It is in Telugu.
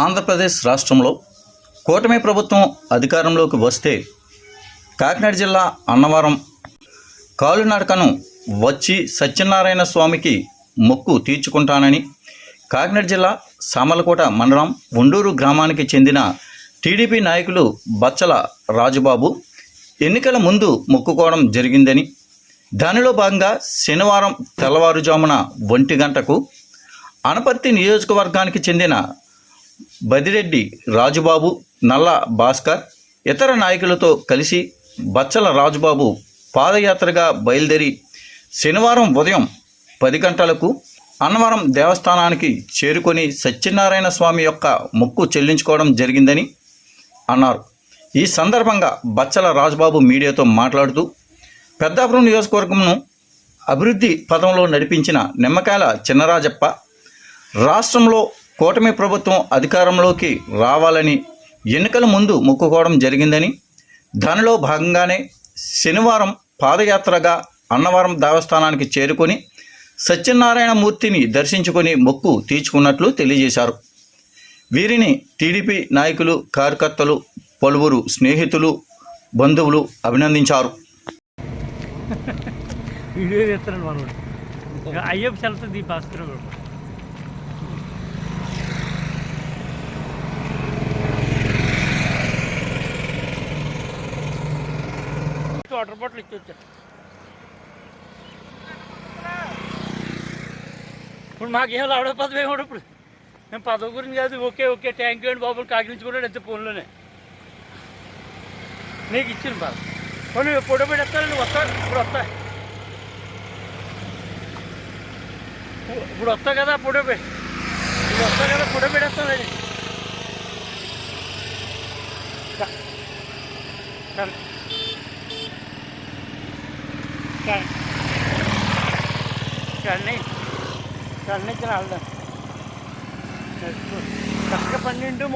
ఆంధ్రప్రదేశ్ రాష్ట్రంలో కూటమి ప్రభుత్వం అధికారంలోకి వస్తే కాకినాడ జిల్లా అన్నవరం కాలినడకను వచ్చి సత్యనారాయణ స్వామికి మొక్కు తీర్చుకుంటానని కాకినాడ జిల్లా సామర్లకోట మండలం ఉండూరు గ్రామానికి చెందిన టీడీపీ నాయకులు బచ్చల రాజుబాబు ఎన్నికల ముందు మొక్కుకోవడం జరిగిందని, దానిలో భాగంగా శనివారం తెల్లవారుజామున 1 గంటకు అనపర్తి నియోజకవర్గానికి చెందిన బదిరెడ్డి రాజుబాబు, నల్ల భాస్కర్ ఇతర నాయకులతో కలిసి బచ్చల రాజుబాబు పాదయాత్రగా బయలుదేరి శనివారం ఉదయం 10 గంటలకు అన్నవరం దేవస్థానానికి చేరుకొని సత్యనారాయణ స్వామి యొక్క మొక్కు చెల్లించుకోవడం జరిగిందని అన్నారు. ఈ సందర్భంగా బచ్చల రాజుబాబు మీడియాతో మాట్లాడుతూ, పెద్దాపురం నియోజకవర్గంను అభివృద్ధి పథంలో నడిపించిన నిమ్మకాయల చిన్నరాజప్ప రాష్ట్రంలో కూటమి ప్రభుత్వం అధికారంలోకి రావాలని ఎన్నికల ముందు మొక్కుకోవడం జరిగిందని, దానిలో భాగంగానే శనివారం పాదయాత్రగా అన్నవరం దేవస్థానానికి చేరుకొని సత్యనారాయణ మూర్తిని దర్శించుకొని మొక్కు తీర్చుకున్నట్లు తెలియజేశారు. వీరిని టీడీపీ నాయకులు, కార్యకర్తలు, పలువురు స్నేహితులు, బంధువులు అభినందించారు. వాటర్ బాటిల్ ఇచ్చొచ్చా. ఇప్పుడు మాకేం రావడం పదవి ఏమో. ఇప్పుడు మేము పదవి గురించి కాదు. ఓకే థ్యాంక్ యూ అండి బాబు, కాకిలించుకున్నాడు ఎంత ఫోన్లోనే నీకు ఇచ్చిన బాబు. నువ్వు ఫోటో పెట్టేస్తాను, నువ్వు వస్తావు. ఇప్పుడు వస్తావు కదా ఫోటో ఫోటో పెట్టేస్తాను. అది చల్లనిచ్చిన వెళ్దాం. కరెక్ట్గా 12